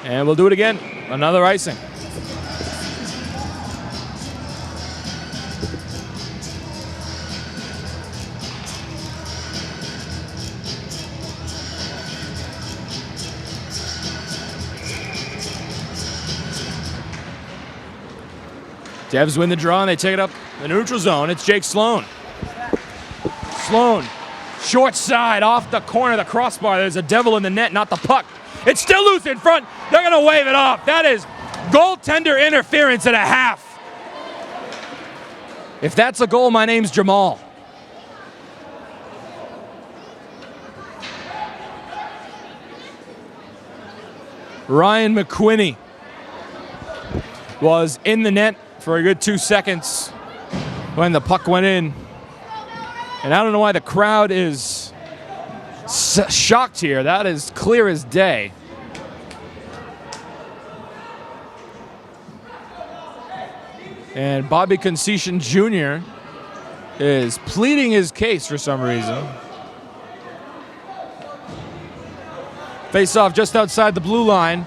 And we'll do it again. Another icing. Devs win the draw and they take it up the neutral zone. It's Jake Sloan. Sloan, short side off the corner of the crossbar. There's a devil in the net, not the puck. It's still loose in front. They're going to wave it off. That is goaltender interference at a half. If that's a goal, my name's Jamal. Ryan McQuinney was in the net for a good 2 seconds when the puck went in. And I don't know why the crowd is shocked here. That is clear as day. And Bobby Concession Jr. is pleading his case for some reason. Face off just outside the blue line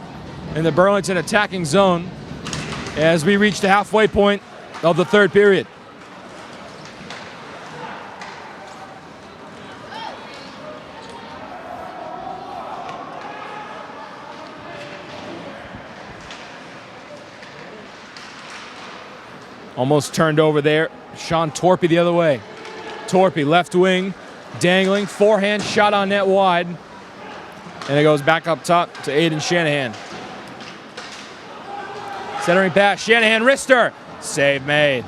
in the Burlington attacking zone as we reach the halfway point of the third period. Almost turned over there. Sean Torpy the other way. Torpy, left wing, dangling, forehand shot on net wide. And it goes back up top to Aiden Shanahan. Centering pass, Shanahan, wrister. Save made.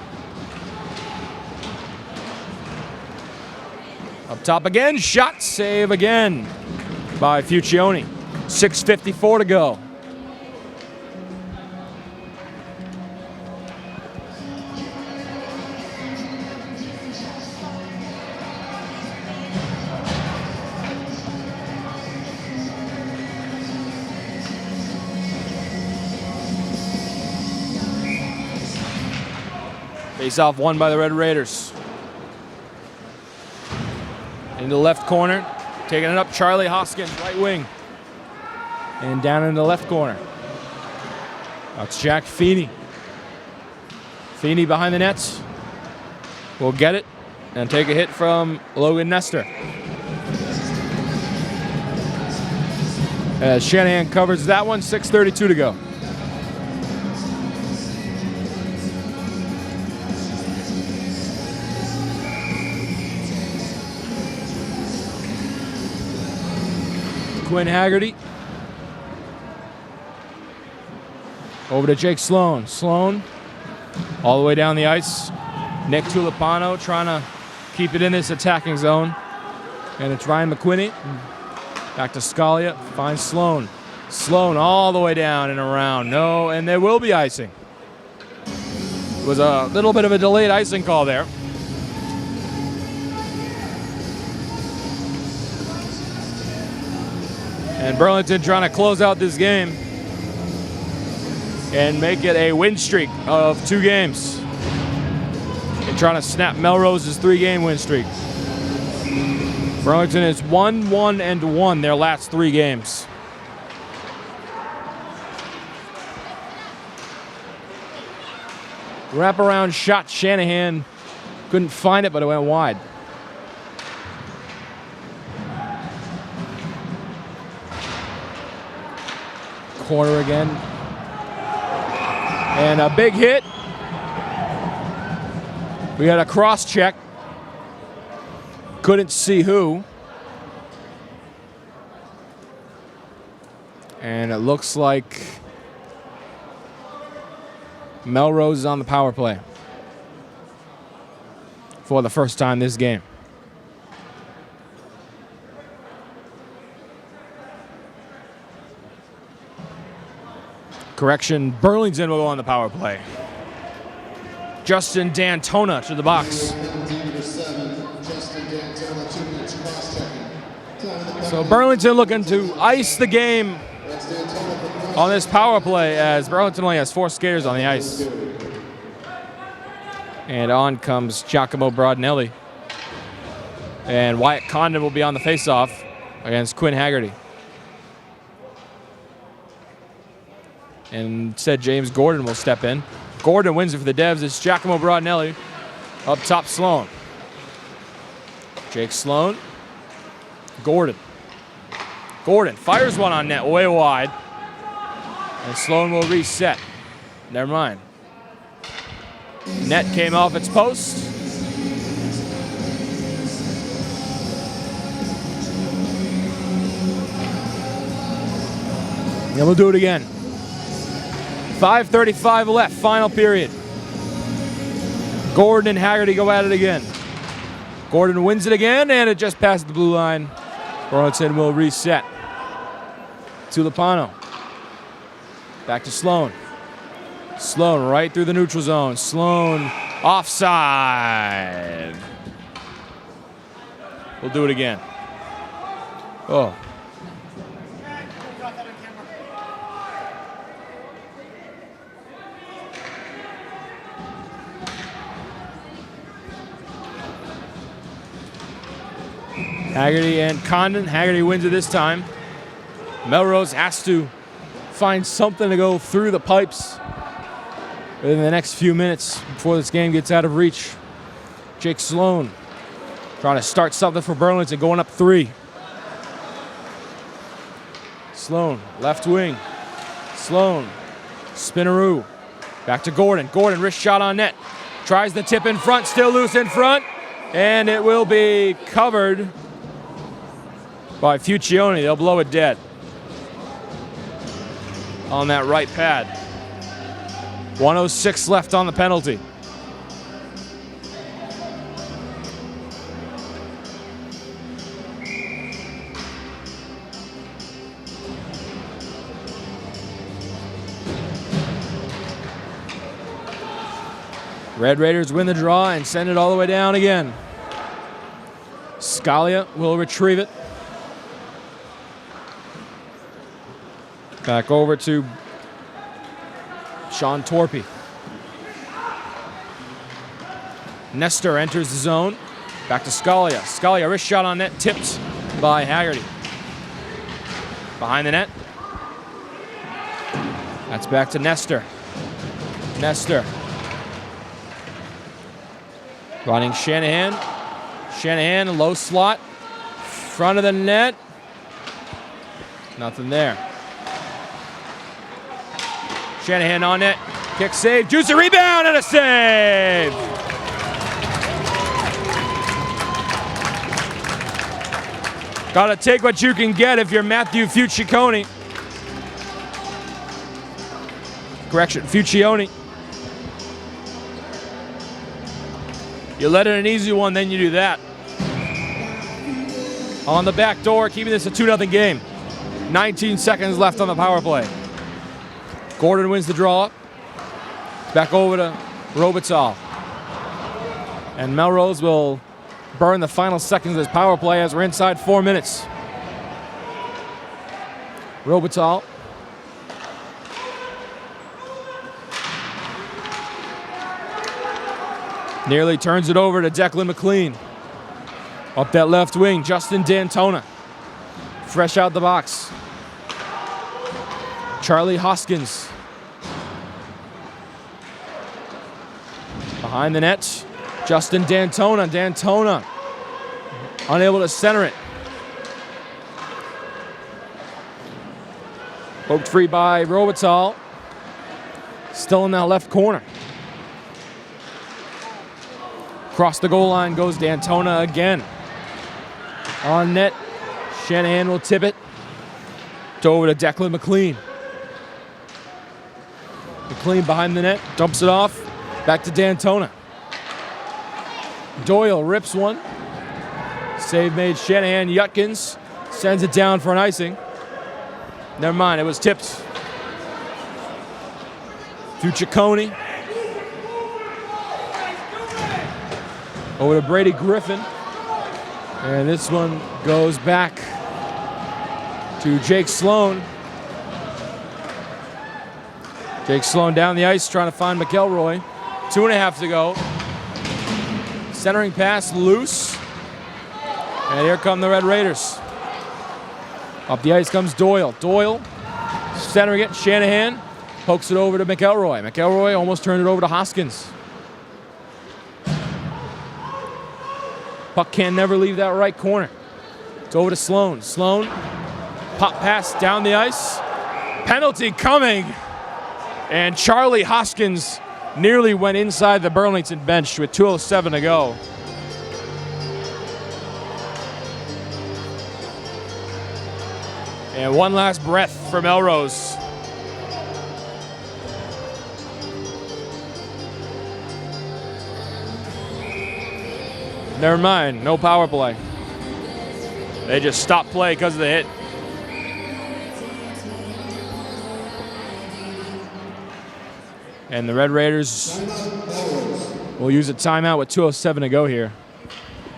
Up top again, shot, save again by Fuccione. 6:54 to go. Face-off won by the Red Raiders. Into the left corner, taking it up, Charlie Hoskins, right wing. And down in the left corner. That's Jack Feeney. Feeney behind the nets. Will get it and take a hit from Logan Nestor. As Shanahan covers that one, 6:32 to go. Quinn Haggerty. Over to Jake Sloan. Sloan all the way down the ice. Nick Tulipano trying to keep it in this attacking zone. And it's Ryan McQuinney. Back to Scalia. Finds Sloan. Sloan all the way down and around. No, and there will be icing. Was a little bit of a delayed icing call there. And Burlington trying to close out this game and make it a win streak of 2 games. And trying to snap Melrose's 3-game win streak. Burlington is 1-1-1 their last 3 games. Wraparound shot, Shanahan couldn't find it, but it went wide. Corner again. And a big hit. We had a cross check. Couldn't see who. And it looks like Melrose is on the power play for the first time this game. Correction, Burlington will go on the power play. Justin D'Antona to the box. So Burlington looking to ice the game on this power play as Burlington only has 4 skaters on the ice. And on comes Giacomo Broadnelli. And Wyatt Condon will be on the faceoff against Quinn Haggerty. And said James Gordon will step in. Gordon wins it for the Devs. It's Giacomo Broadnelli. Up top, Sloan. Jake Sloan. Gordon. Gordon fires one on net, way wide. And Sloan will reset. Never mind. Net came off its post. And we'll do it again. 5:35 left, final period. Gordon and Haggerty go at it again. Gordon wins it again, and it just passed the blue line. Burlington will reset. Tulipano. Back to Sloan. Sloan right through the neutral zone. Sloan offside. We'll do it again. Oh. Haggerty and Condon. Haggerty wins it this time. Melrose has to find something to go through the pipes within the next few minutes before this game gets out of reach. Jake Sloan trying to start something for Burlington, going up 3. Sloan, left wing. Sloan, spinneroo. Back to Gordon. Gordon, wrist shot on net. Tries the tip in front, still loose in front. And it will be covered by Fuccione. They'll blow it dead on that right pad. 1:06 left on the penalty. Red Raiders win the draw and send it all the way down again. Scalia will retrieve it. Back over to Sean Torpy. Nestor enters the zone. Back to Scalia. Scalia, wrist shot on net, tipped by Haggerty. Behind the net. That's back to Nestor. Nestor. Running Shanahan. Shanahan, low slot. Front of the net. Nothing there. Shanahan on net. Kick save. Juicy rebound and a save. Got to take what you can get if you're Matthew Fuccione. Correction, Fuccione. You let in an easy one, then you do that. On the back door, keeping this a 2-0 game. 19 seconds left on the power play. Gordon wins the draw. Back over to Robitaille. And Melrose will burn the final seconds of this power play as we're inside 4 minutes. Robitaille. Nearly turns it over to Declan McLean. Up that left wing, Justin D'Antona. Fresh out the box. Charlie Hoskins. Behind the net, Justin D'Antona. D'Antona unable to center it. Poked free by Robitaille. Still in that left corner. Across the goal line goes D'Antona again. On net, Shanahan will tip it. Over to Declan McLean. McLean behind the net, dumps it off. Back to D'Antona. Doyle rips one. Save made Shanahan. Yutkins sends it down for an icing. Never mind, it was tipped. To Ciccone. Over to Brady Griffin. And this one goes back to Jake Sloan. Jake Sloan down the ice trying to find McElroy. 2.5 to go. Centering pass loose. And here come the Red Raiders. Up the ice comes Doyle. Doyle centering it. Shanahan pokes it over to McElroy. McElroy almost turned it over to Hoskins. Puck can never leave that right corner. It's over to Sloan. Sloan, pop pass down the ice. Penalty coming. And Charlie Hoskins nearly went inside the Burlington bench with 2:07 to go. And one last breath for Melrose. Never mind, no power play. They just stopped play because of the hit. And the Red Raiders will use a timeout with 2:07 to go here.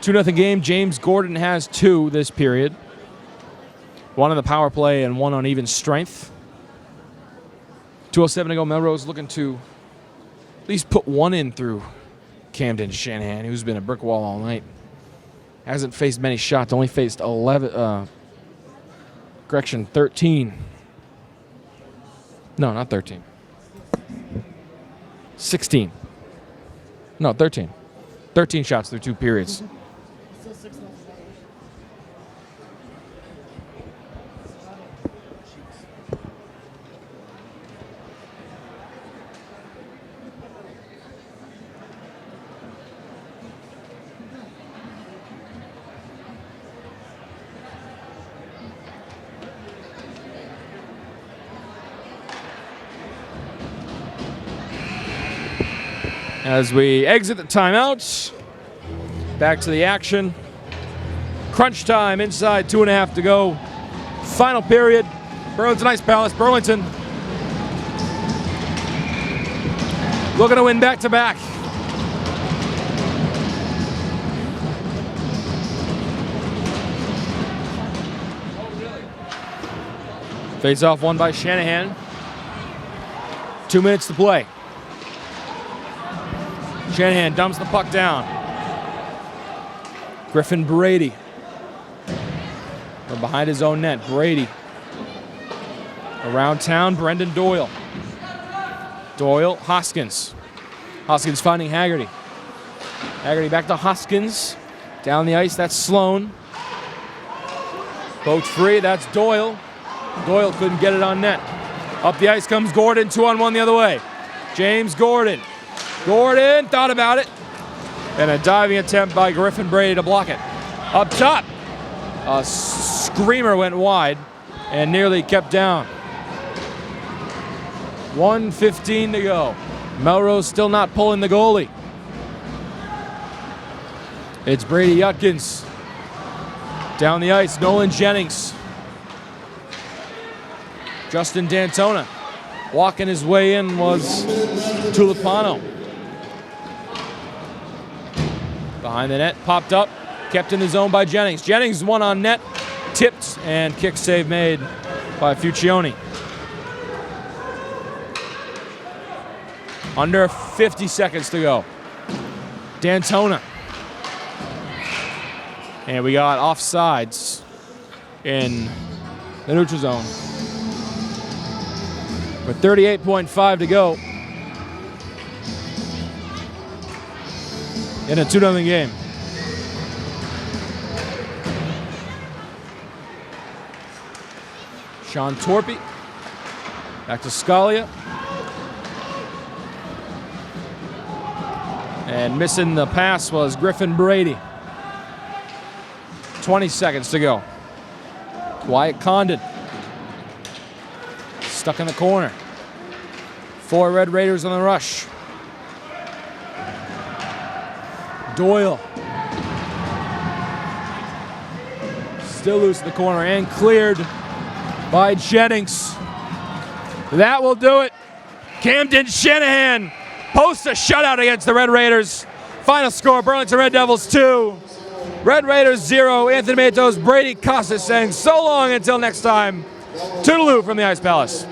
2-0 game. James Gordon has 2 this period. 1 on the power play and 1 on even strength. 2:07 to go. Melrose looking to at least put 1 in through Camden Shanahan, who's been a brick wall all night. Hasn't faced many shots, only faced 13. No, not 13. 16. No, 13. 13 shots through 2 periods. As we exit the timeout, back to the action. Crunch time inside 2.5 to go. Final period. Burlington Ice Palace. Burlington looking to win back-to-back. Face-off won by Shanahan. 2 minutes to play. Shanahan dumps the puck down. Griffin Brady. From behind his own net, Brady. Around town, Brendan Doyle. Doyle, Hoskins. Hoskins finding Haggerty. Haggerty back to Hoskins. Down the ice, that's Sloan. Poked free, that's Doyle. Doyle couldn't get it on net. Up the ice comes Gordon, 2-on-1 the other way. James Gordon. Gordon thought about it. And a diving attempt by Griffin Brady to block it. Up top, a screamer went wide and nearly kept down. 1:15 to go. Melrose still not pulling the goalie. It's Brady Yutkins. Down the ice, Nolan Jennings. Justin D'Antona. Walking his way in was Tulipano. Behind the net, popped up, kept in the zone by Jennings. Jennings one on net, tipped, and kick save made by Fuccione. Under 50 seconds to go. D'Antona. And we got offsides in the neutral zone. With 38.5 to go in a 2-0 game. Sean Torpy. Back to Scalia. And missing the pass was Griffin Brady. 20 seconds to go. Wyatt Condon. Stuck in the corner. 4 Red Raiders on the rush. Doyle. Still loose in the corner and cleared by Jennings. That will do it. Camden Shanahan posts a shutout against the Red Raiders. Final score, Burlington Red Devils 2. Red Raiders 0. Anthony Matos, Brady, Kosses saying so long until next time. Toodaloo from the Ice Palace.